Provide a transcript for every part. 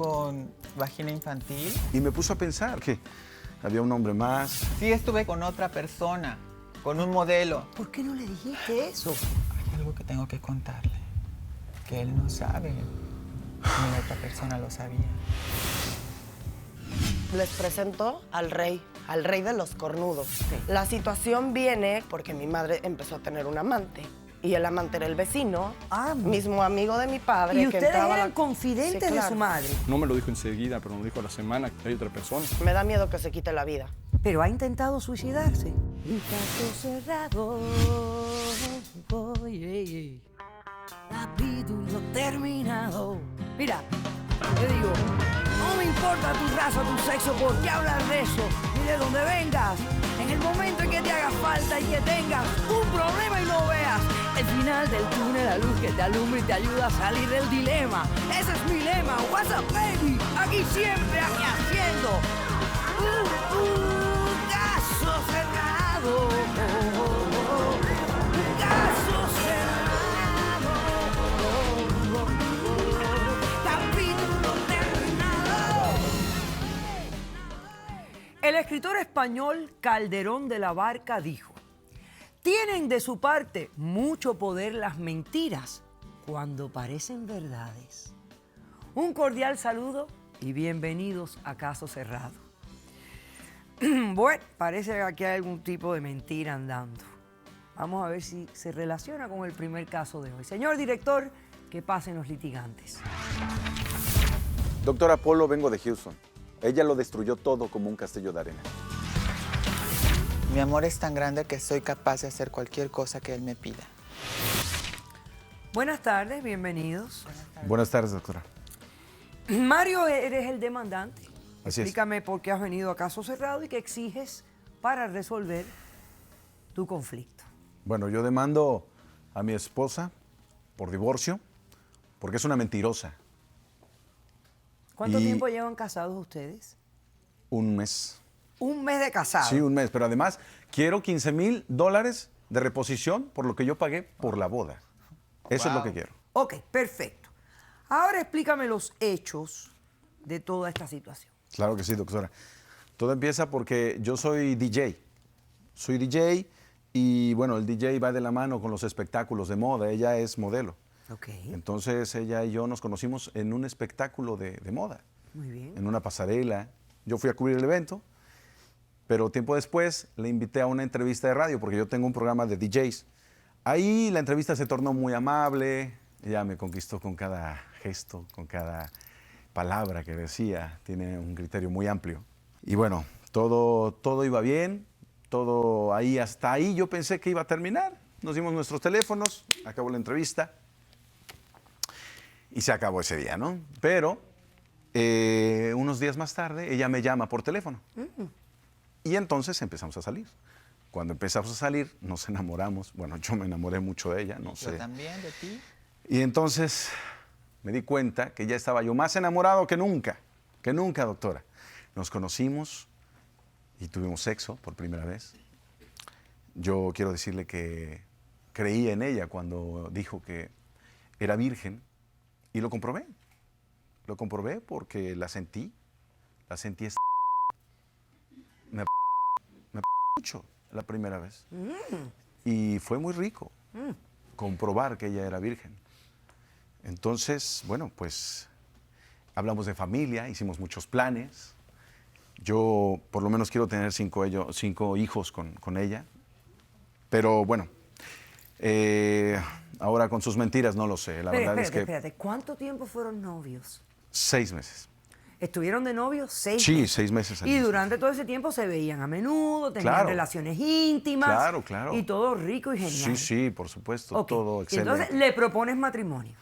con vagina infantil. Y me puso a pensar que había un hombre más. Sí, estuve con otra persona, con un modelo. ¿Por qué no le dijiste eso? Hay algo que tengo que contarle, que él no sabe, ni la otra persona lo sabía. Les presento al rey de los cornudos. La situación viene porque mi madre empezó a tener un amante. Y el amante era el vecino, mismo amigo de mi padre. ¿Y que ustedes entraba a eran confidentes Sí, de claro. su madre? No me lo dijo enseguida, pero me lo dijo a la semana que hay otra persona. Me da miedo que se quite la vida. Pero ha intentado suicidarse. Un caso cerrado. Capítulo terminado. Mira, te digo, no me importa tu raza, tu sexo, por qué hablar de eso, ni de dónde vengas. En el momento en que te haga falta y que tengas un problema y lo veas, el final del túnel, la luz que te alumbra y te ayuda a salir del dilema. Ese es mi lema. What's up, baby? Aquí siempre, aquí haciendo un caso cerrado. Un caso cerrado. Capítulo terminado. El escritor español Calderón de la Barca dijo: tienen de su parte mucho poder las mentiras cuando parecen verdades. Un cordial saludo y bienvenidos a Caso Cerrado. Bueno, parece que aquí hay algún tipo de mentira andando. Vamos a ver si se relaciona con el primer caso de hoy. Señor director, que pasen los litigantes. Doctor Apolo, vengo de Houston. Ella lo destruyó todo como un castillo de arena. Mi amor es tan grande que soy capaz de hacer cualquier cosa que él me pida. Buenas tardes, bienvenidos. Buenas tardes, doctora. Mario, eres el demandante. Así es. Explícame por qué has venido a Caso Cerrado y qué exiges para resolver tu conflicto. Bueno, yo demando a mi esposa por divorcio porque es una mentirosa. ¿Cuánto Y- tiempo llevan casados ustedes? Un mes. Un mes de casado. Sí, un mes. Pero además quiero $15,000 de reposición por lo que yo pagué por la boda. Eso es lo que quiero. Ok, perfecto. Ahora explícame los hechos de toda esta situación. Claro que sí, doctora. Todo empieza porque yo soy DJ. Soy DJ y, bueno, el DJ va de la mano con los espectáculos de moda. Ella es modelo. Ok, Entonces, ella y yo nos conocimos en un espectáculo de moda, muy bien. en una pasarela. Yo fui a cubrir el evento, pero tiempo después le invité a una entrevista de radio porque yo tengo un programa de DJs. Ahí la entrevista se tornó muy amable. Ella me conquistó con cada gesto, con cada palabra que decía. Tiene un criterio muy amplio. Y bueno, todo iba bien. Todo ahí, hasta ahí yo pensé que iba a terminar. Nos dimos nuestros teléfonos, acabó la entrevista. Y se acabó ese día, ¿no? Pero unos días más tarde, ella me llama por teléfono. Y entonces empezamos a salir. Cuando empezamos a salir, nos enamoramos. Bueno, yo me enamoré mucho de ella, no Yo sé. también de ti. Y entonces me di cuenta que ya estaba yo más enamorado que nunca, doctora. Nos conocimos y tuvimos sexo por primera vez. Yo quiero decirle que creí en ella cuando dijo que era virgen y lo comprobé. Lo comprobé porque la sentí me mucho la primera vez. Y fue muy rico comprobar que ella era virgen. Entonces, bueno, pues hablamos de familia, hicimos muchos planes. Yo por lo menos quiero tener 5 hijos con ella. Pero bueno, ahora con sus mentiras no lo sé. La verdad es que Espérate. ¿Cuánto tiempo fueron novios? 6 meses. ¿Estuvieron de novios 6 Sí, meses? 6 meses. Y durante todo ese tiempo se veían a menudo, tenían Claro. relaciones íntimas. Claro, claro. Y todo rico y genial. Sí, por supuesto, Ok. todo Y excelente. entonces le propones matrimonio.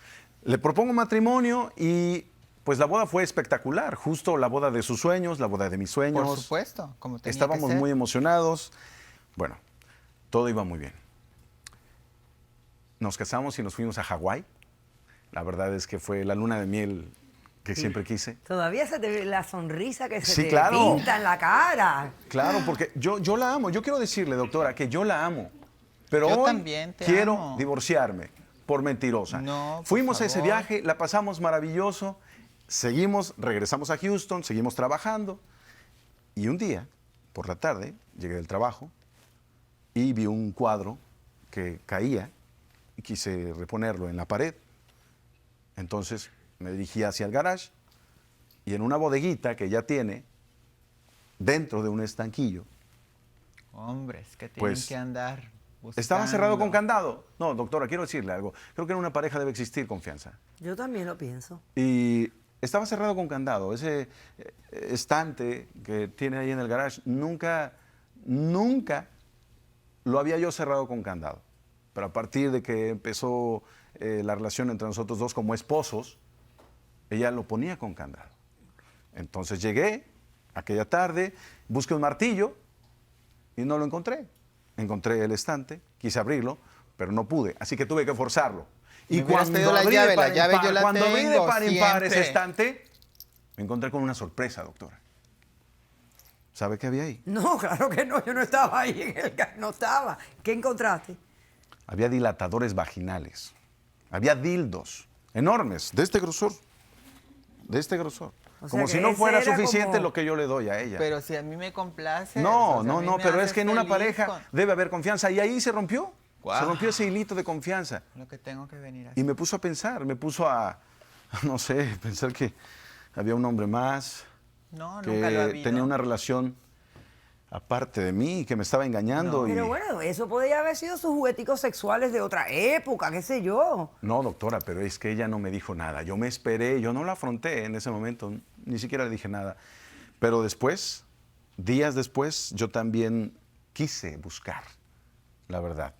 Le propongo matrimonio y pues la boda fue espectacular. Justo la boda de sus sueños, la boda de mis sueños. Por supuesto, como tenía Estábamos que ser. muy emocionados. Bueno, todo iba muy bien. Nos casamos y nos fuimos a Hawái. La verdad es que fue la luna de miel que siempre quise. Todavía se te ve la sonrisa que se Sí, te claro. pinta en la cara. Claro, porque yo la amo. Yo quiero decirle, doctora, que yo la amo. Pero Yo hoy también te quiero amo. divorciarme por mentirosa. No, por Fuimos a ese favor. viaje, la pasamos maravilloso regresamos a Houston, seguimos trabajando. Y un día, por la tarde, llegué del trabajo y vi un cuadro que caía y quise reponerlo en la pared. Entonces me dirigí hacia el garage y en una bodeguita que ella tiene, dentro de un estanquillo, Hombres que tienen Pues, que andar buscando. ¿estaba cerrado con candado? No, doctora, quiero decirle algo. Creo que en una pareja debe existir confianza. Yo también lo pienso. Y estaba cerrado con candado. Ese estante que tiene ahí en el garage, nunca lo había yo cerrado con candado. Pero a partir de que empezó la relación entre nosotros dos como esposos, ella lo ponía con candado. Entonces llegué aquella tarde, busqué un martillo y no lo encontré. Encontré el estante, quise abrirlo, pero no pude, así que tuve que forzarlo. Y Me hubieras pedido la abrí llave, de par la en llave par, yo la cuando abrí de tengo par en par ese siempre. estante, me encontré con una sorpresa, doctora. ¿Sabe qué había ahí? No, claro que no, yo no estaba ahí en el no estaba. ¿Qué encontraste? Había dilatadores vaginales, había dildos enormes, de este grosor, O sea como que si no ese fuera era suficiente como- lo que yo le doy a ella. Pero si a mí me complace. No, o sea, a no, mí no, me pero hace es que en una feliz pareja con debe haber confianza y ahí se rompió. Guau. Se rompió ese hilito de confianza. lo que tengo que venir a hacer. Y me puso a pensar, no sé, pensar que había un hombre más, No, nunca lo ha que habido. tenía una relación aparte de mí, que me estaba engañando. Pero bueno, eso podría haber sido sus jugueticos sexuales de otra época, qué sé yo. No, doctora, pero es que ella no me dijo nada. Yo me esperé, yo no la afronté en ese momento, ni siquiera le dije nada. Pero después, días después, yo también quise buscar la verdad.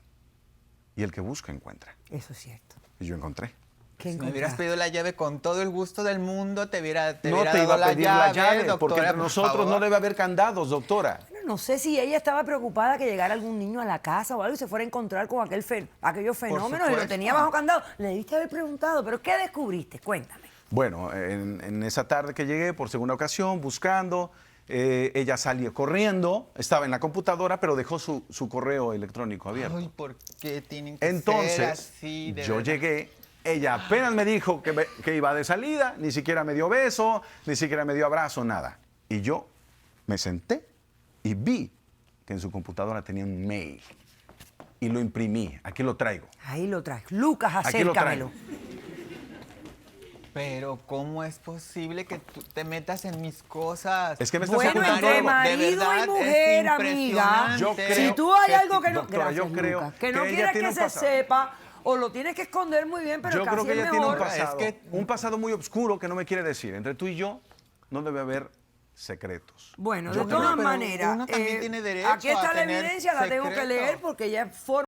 Y el que busca encuentra. Eso es cierto. Y yo encontré. ¿Qué Si me hubieras encontraste? pedido la llave con todo el gusto del mundo, te hubiera No hubiera te iba dado a pedir la llave, doctora, porque entre por nosotros favor. no debe haber candados, doctora. Bueno, no sé si ella estaba preocupada que llegara algún niño a la casa o algo y se fuera a encontrar con aquellos fenómenos y lo supuesto. tenía bajo candado. Le debiste haber preguntado, pero ¿qué descubriste? Cuéntame. Bueno, en esa tarde que llegué por segunda ocasión, buscando, ella salió corriendo, estaba en la computadora, pero dejó su correo electrónico abierto. Ay, ¿por qué tienen que ser Entonces, así? De yo verdad? llegué, ella apenas me dijo que iba de salida, ni siquiera me dio beso, ni siquiera me dio abrazo, nada. Y yo me senté y vi que en su computadora tenía un mail. Y lo imprimí, aquí lo traigo. Ahí lo traes. Lucas, Aquí lo acércamelo. Pero ¿cómo es posible que tú te metas en mis cosas? Es que me estás Bueno, ocultando entre algo. marido verdad, y es mujer, amiga. impresionante. Yo creo Si tú hay que- algo que no... doctora, yo Gracias, creo Lucas, que que no ella quieres tiene que un se pasado. sepa o lo tienes que esconder muy bien, pero Yo casi creo que es ella tiene un mejor. pasado, Es que- un pasado muy oscuro que no me quiere decir. Entre tú y yo no debe haber secretos. Bueno, Yo de creo. todas Pero maneras, uno también tiene derecho aquí está a la tener evidencia, la tengo que secreto. leer porque ya forma